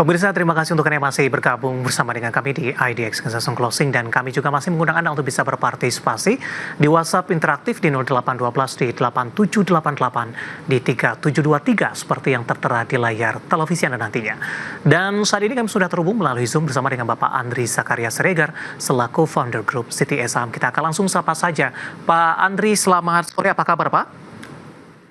Pemirsa, terima kasih untuk Anda yang masih bergabung bersama dengan kami di IDX Langsung Closing, dan kami juga masih mengundang Anda untuk bisa berpartisipasi di WhatsApp interaktif di 0812 di 8788 di 3723 seperti yang tertera di layar televisi Anda nantinya. Dan saat ini kami sudah terhubung melalui Zoom bersama dengan Bapak Andri Zakaria Siregar selaku founder grup City Saham. Kita akan langsung sapa saja. Pak Andri, selamat sore, apa kabar Pak?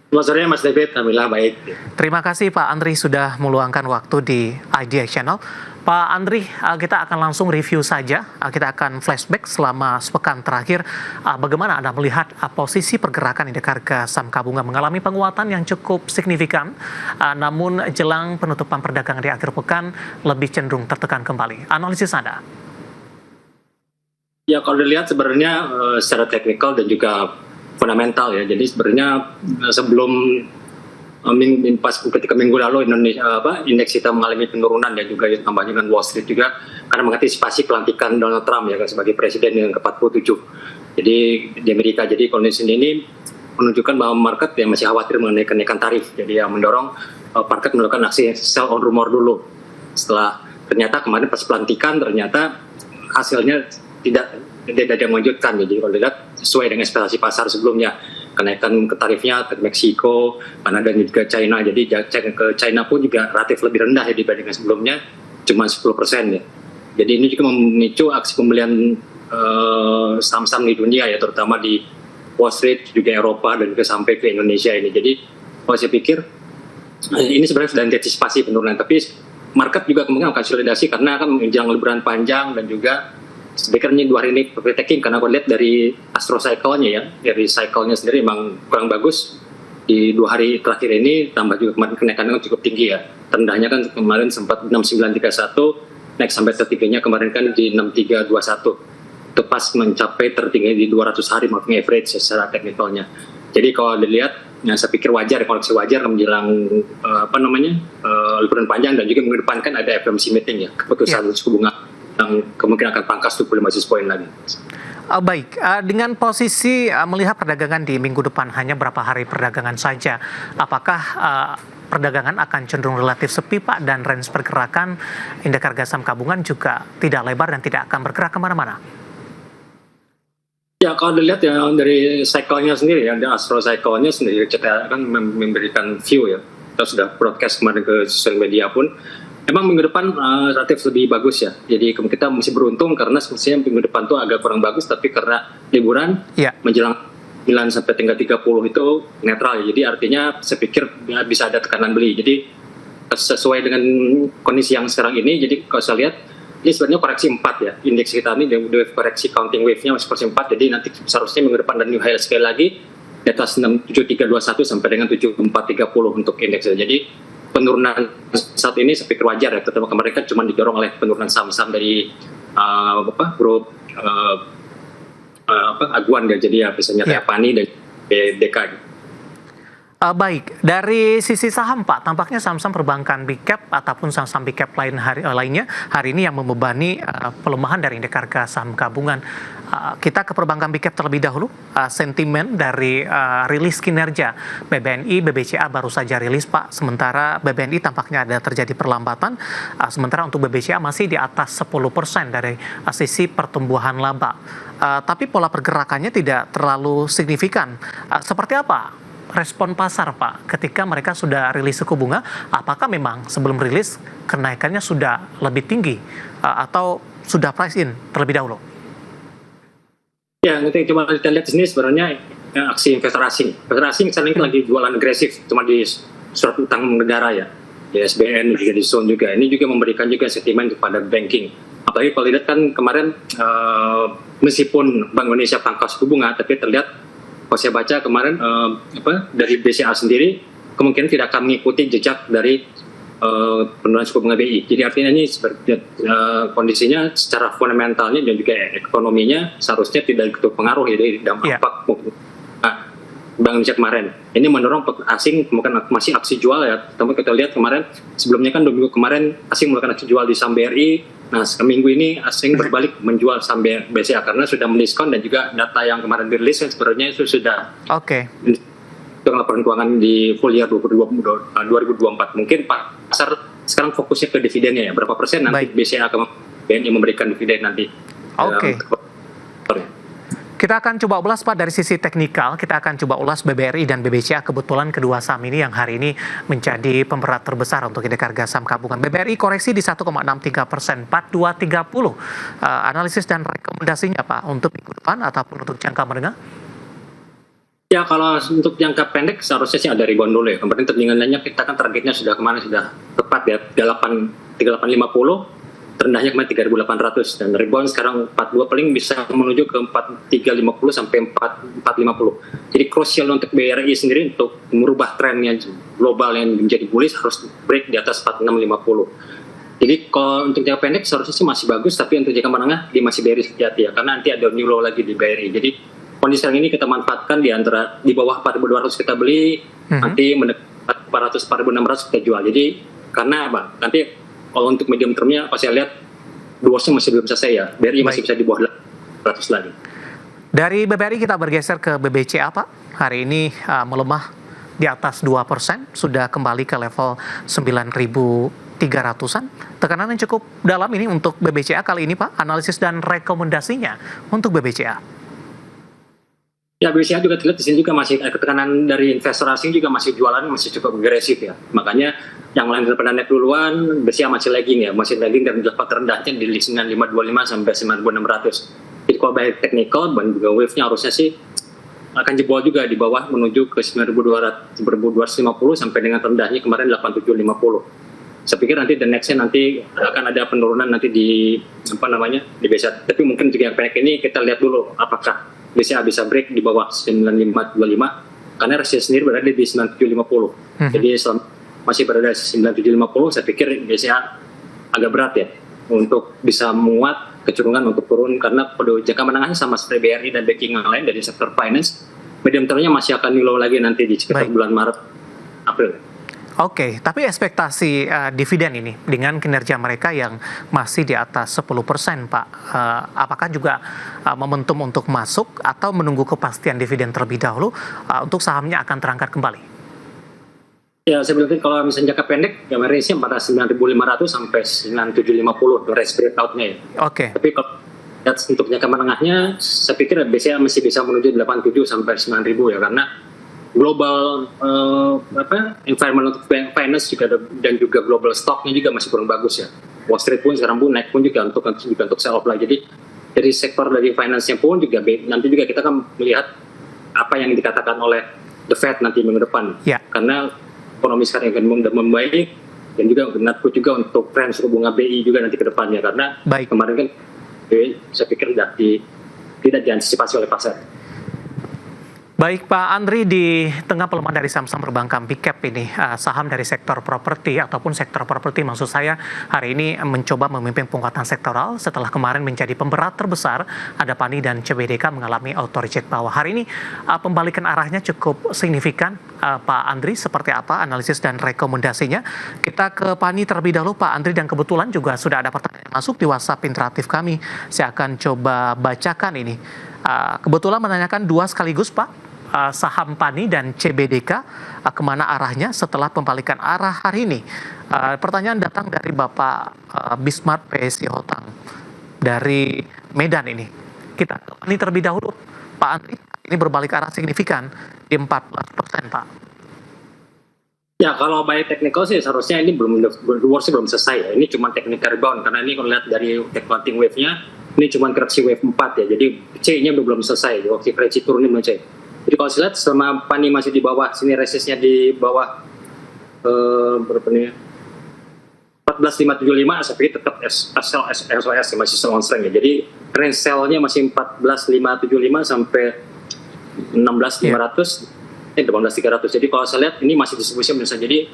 Selamat sore Mas David, alhamdulillah baik. Terima kasih Pak Andri sudah meluangkan waktu di IDX Channel. Pak Andri, kita akan langsung review saja, kita akan flashback selama sepekan terakhir. Bagaimana Anda melihat posisi pergerakan indeks harga saham gabungan mengalami penguatan yang cukup signifikan, namun jelang penutupan perdagangan di akhir pekan lebih cenderung tertekan kembali. Analisis Anda? Ya, kalau dilihat sebenarnya secara teknikal dan juga fundamental ya. Jadi sebenarnya sebelum ketika minggu lalu indeks kita mengalami penurunan dan juga tambah dengan Wall Street juga karena mengantisipasi pelantikan Donald Trump ya sebagai presiden yang ke-47. Jadi di Amerika, jadi kondisi ini menunjukkan bahwa market yang masih khawatir mengenai kenaikan tarif. Jadi yang mendorong market melakukan aksi sell on rumor dulu. Setelah ternyata kemarin pas pelantikan ternyata hasilnya tidak ada yang mengejutkan. Jadi kalau dilihat sesuai dengan ekspektasi pasar sebelumnya, kenaikan ke tarifnya ke Meksiko, Kanada dan juga China. Jadi ke China pun juga relatif lebih rendah ya dibandingkan sebelumnya, cuma 10% ya. Jadi ini juga memicu aksi pembelian saham-saham di dunia ya, terutama di Wall Street, juga Eropa dan juga sampai ke Indonesia ini. Jadi kalau saya pikir ini sebenarnya sudah antisipasi penurunan, tapi market juga kemungkinan akan konsolidasi karena akan menjelang liburan panjang dan juga sebenarnya 2 hari ini taking karena aku lihat dari astro cycle-nya ya, dari cycle-nya sendiri memang kurang bagus. Di 2 hari terakhir ini tambah juga kemarin kenaikannya cukup tinggi ya. Terendahnya kan kemarin sempat 6931, naik sampai tertingginya kemarin kan di 6321. Itu pas mencapai tertinggi di 200 hari moving average secara teknikalnya. Jadi kalau dilihat, ya saya pikir wajar, koleksi wajar menjelang liburan panjang dan juga mengedepankan ada FOMC meeting ya, keputusan suku bunga yang kemungkinan akan pangkas 25 basis point lagi. Baik, dengan posisi melihat perdagangan di minggu depan hanya berapa hari perdagangan saja, apakah perdagangan akan cenderung relatif sepi Pak, dan range pergerakan indeks harga saham gabungan juga tidak lebar dan tidak akan bergerak kemana-mana? Ya, kalau dilihat ya dari cycle-nya sendiri ya, dari astro cycle-nya sendiri, kita kan memberikan view ya, kita sudah broadcast kemarin ke sosial media pun. Memang minggu depan relatif lebih bagus ya. Jadi kita masih beruntung karena semestinya minggu depan tuh agak kurang bagus, tapi karena liburan menjelang 9 sampai tinggal 30 itu netral ya. Jadi artinya saya pikir bisa ada tekanan beli. Jadi sesuai dengan kondisi yang sekarang ini, jadi kalau saya lihat ini sebenarnya koreksi 4 ya. Indeks kita ini wave koreksi counting wave-nya masih koreksi 4. Jadi nanti seharusnya minggu depan dan new high sekali lagi di atas 7321 sampai dengan 7430 untuk indeksnya. Jadi penurunan saat ini saya pikir wajar ya, terutama kemarin kan cuma didorong oleh penurunan saham-saham dari grup aguan ya, jadi ya misalnya Tepani dan BDK. Baik, dari sisi saham Pak, tampaknya saham-saham perbankan big cap ataupun saham-saham big cap lainnya hari ini yang membebani pelemahan dari indeks harga saham gabungan. Kita ke perbankan big cap terlebih dahulu. Sentimen dari rilis kinerja BBNI, BBCA baru saja rilis Pak. Sementara BBNI tampaknya ada terjadi perlambatan. Sementara untuk BBCA masih di atas 10% dari sisi pertumbuhan laba. Tapi pola pergerakannya tidak terlalu signifikan. Seperti apa respon pasar Pak ketika mereka sudah rilis suku bunga? Apakah memang sebelum rilis kenaikannya sudah lebih tinggi atau sudah price in terlebih dahulu? Ya, nanti cuma kita lihat di sini sebenarnya aksi investor asing. Investor asing sekarang ini lagi jualan agresif, cuma di surat utang negara ya, di SBN juga di Zone juga. Ini juga memberikan juga sentimen kepada banking. Apalagi kalau lihat kan kemarin meskipun Bank Indonesia pangkas suku bunga, tapi terlihat kalau saya baca kemarin dari BCA sendiri kemungkinan tidak akan mengikuti jejak dari penurunan suku bunga BI. Jadi artinya ini kondisinya secara fundamentalnya dan juga ekonominya seharusnya tidak begitu pengaruh ya dari dampak Bank Indonesia kemarin. Ini mendorong asing mungkin masih aksi jual ya. Tapi kita lihat kemarin sebelumnya kan 2 minggu kemarin asing melakukan aksi jual di saham BRI. Nah, seminggu ini asing berbalik menjual saham BCA karena sudah mendiskon, dan juga data yang kemarin dirilis kan sebenarnya itu sudah laporan keuangan di full year 2024. Mungkin pasar sekarang fokusnya ke dividennya ya, berapa persen nanti Baik. BCA akan BNI memberikan dividen nanti. Oke. Kita akan coba ulas Pak dari sisi teknikal, kita akan coba ulas BBRI dan BBCA, kebetulan kedua saham ini yang hari ini menjadi pemberat terbesar untuk indeks harga saham gabungan. BBRI koreksi di 1,63%, 4230. Analisis dan rekomendasinya Pak untuk minggu depan ataupun untuk jangka menengah? Ya kalau untuk jangka pendek seharusnya sih ada rebound dulu ya. Kemarin tertinggalannya kita kan targetnya sudah kemana sudah tepat ya, 3850. Terendahnya kemarin 3.800 dan rebound sekarang 42 paling bisa menuju ke 4350 sampai 4450. Jadi crucial untuk BRI sendiri untuk merubah trennya global yang menjadi bullish harus break di atas 4650. Jadi kalau untuk jangka pendek seharusnya sih masih bagus, tapi untuk jangka menengah dia masih bearish hati-hati ya, karena nanti ada new low lagi di BRI. Jadi kondisi sekarang ini kita manfaatkan di antara di bawah 4.200 kita beli, nanti mendekat 400 4.600 kita jual. Jadi karena apa? Nanti kalau untuk medium termnya, pas saya lihat duosnya masih belum selesai ya. BRI masih bisa di bawah 100 lagi. Dari BBRI kita bergeser ke BBCA Pak. Hari ini melemah di atas 2%, sudah kembali ke level 9.300-an. Tekanan yang cukup dalam ini untuk BBCA kali ini Pak. Analisis dan rekomendasinya untuk BBCA. Ya, BCA juga terlihat di sini juga masih tekanan dari investor asing juga masih jualan masih cukup agresif ya. Makanya yang lain daripada naik duluan, BCA masih lagging ya, masih lagging dan level terendahnya di 9525 sampai 9600. Jadi kalau baik technical dan juga wave-nya harusnya sih akan jebol juga di bawah menuju ke 9250 sampai dengan terendahnya kemarin 8750. Saya pikir nanti the next-nya nanti akan ada penurunan nanti di di BCA. Tapi mungkin juga yang pendek ini kita lihat dulu apakah BCA bisa break di bawah 9525 karena resistance sendiri berada di 9750. Jadi masih berada di 9750, saya pikir BCA agak berat ya untuk bisa menguat, kecenderungan untuk turun karena pada jangka menengahnya sama seperti BRI dan backing yang lain dari sektor finance. Medium termnya masih akan new low lagi nanti di sekitar bulan Maret April. Oke, tapi ekspektasi dividen ini dengan kinerja mereka yang masih di atas 10%, Pak, apakah juga momentum untuk masuk atau menunggu kepastian dividen terlebih dahulu untuk sahamnya akan terangkat kembali? Ya, sebenarnya kalau misalnya jangka pendek, ya range-nya pada 9.500 sampai 9.750 untuk range breakout-nya ya. Oke. Tapi kalau lihat untuk jangka menengahnya, saya pikir BCA masih bisa menuju 87 sampai 9.000 ya, karena global environment untuk finance juga dan juga global stocknya juga masih kurang bagus ya. Wall Street pun sekarang pun naik pun juga untuk sell off lagi. Jadi dari sektor dari finance-nya pun juga nanti juga kita akan melihat apa yang dikatakan oleh the Fed nanti minggu depan. Ya. Karena ekonomi sekarang akan membaik dan juga menakut juga untuk tren suku bunga BI juga nanti ke depannya karena kemarin kan saya pikir tidak diantisipasi oleh pasar. Baik Pak Andri, di tengah pelemahan dari saham-saham perbankan big cap ini, saham dari sektor properti ataupun sektor properti maksud saya hari ini mencoba memimpin penguatan sektoral setelah kemarin menjadi pemberat terbesar. Ada PANI dan CBDK mengalami auto reject bawah. Hari ini pembalikan arahnya cukup signifikan. Pak Andri, seperti apa analisis dan rekomendasinya? Kita ke PANI terlebih dahulu Pak Andri, dan kebetulan juga sudah ada pertanyaan masuk di WhatsApp interaktif kami. Saya akan coba bacakan ini. Kebetulan menanyakan dua sekaligus Pak. Saham PANI dan CBDK kemana arahnya setelah pembalikan arah hari ini? Pertanyaan datang dari Bapak Bismart PSI Hotang dari Medan ini. Kita ke PANI terlebih dahulu, Pak Andri. Ini berbalik arah signifikan di 14%, Pak. Ya, kalau by technical sih seharusnya ini belum selesai ya. Ini cuma technical rebound karena ini kalau lihat dari technical wave-nya ini cuma koreksi wave 4 ya. Jadi C-nya belum selesai. Waktu koreksi turun ini belum C. Jadi kalau saya lihat selama PANI masih di bawah, sini resistnya di bawah berapa nih? 14.575, saya pikir tetap SOS masih strong strength ya. Jadi range sell-nya masih 14.575 sampai 16.500, 18.300. Jadi kalau saya lihat ini masih distribusi besar. Jadi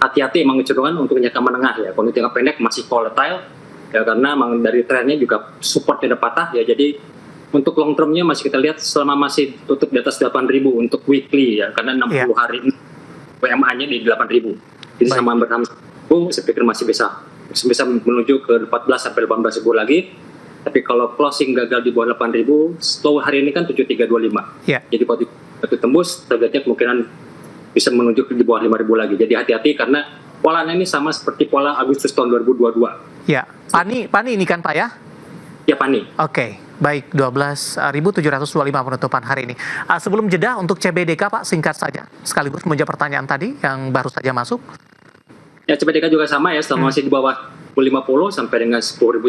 hati-hati emang kecenderungan untuk jangka menengah ya. Kalau jangka pendek masih volatile ya karena emang dari trennya juga supportnya udah patah ya. Jadi untuk long termnya masih kita lihat selama masih tutup di atas 8.000 untuk weekly ya, karena 60 hari WMA-nya di 8.000. Jadi sama berham saya pikir masih bisa menuju ke 14 sampai 18.000 lagi. Tapi kalau closing gagal di bawah 8.000, slow hari ini kan 7325. Jadi kalau itu tembus, targetnya kemungkinan bisa menuju ke di bawah 5.000 lagi. Jadi hati-hati karena polanya ini sama seperti pola Agustus tahun 2022. Ya, Pani ini kan Pak ya? Ya, Pani. Oke, baik 12.725 penutupan hari ini. Sebelum jeda untuk CBDK Pak, singkat saja, sekaligus menjawab pertanyaan tadi yang baru saja masuk. Ya, CBDK juga sama ya, selama masih di bawah 50 sampai dengan 10.100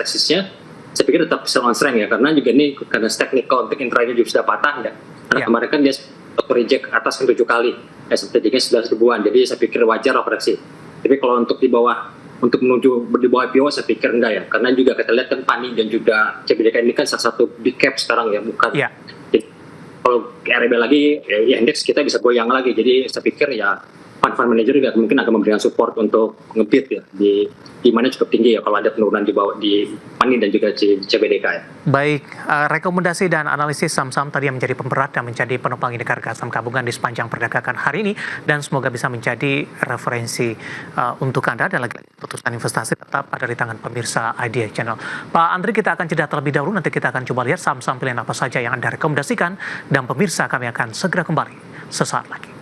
resistnya, saya pikir tetap sell on strength ya, karena juga ini karena technical untuk intraday juga sudah patah ya. Karena kemarin kan dia reject atas 7 kali, S&P-nya 11 ribuan, jadi saya pikir wajar koreksi. Tapi kalau untuk di bawah, untuk menuju di bawah IPO saya pikir enggak ya, karena juga kita lihat kan Pani dan juga CBDK ini kan salah satu big cap sekarang ya, bukan. Ya. Jadi, kalau RB lagi, ya indeks kita bisa goyang lagi, jadi saya pikir ya fund manager juga mungkin akan memberikan support untuk ngebit ya di mana cukup tinggi ya kalau ada penurunan di bawah di Pani dan juga CBDK ya. Baik, rekomendasi dan analisis saham-saham tadi yang menjadi pemberat dan menjadi penopang indeks harga saham gabungan di sepanjang perdagangan hari ini, dan semoga bisa menjadi referensi untuk Anda, dan lagi putusan investasi tetap ada di tangan pemirsa Idea Channel. Pak Andri, kita akan jeda terlebih dahulu, nanti kita akan coba lihat saham-saham pilihan apa saja yang Anda rekomendasikan, dan pemirsa kami akan segera kembali sesaat lagi.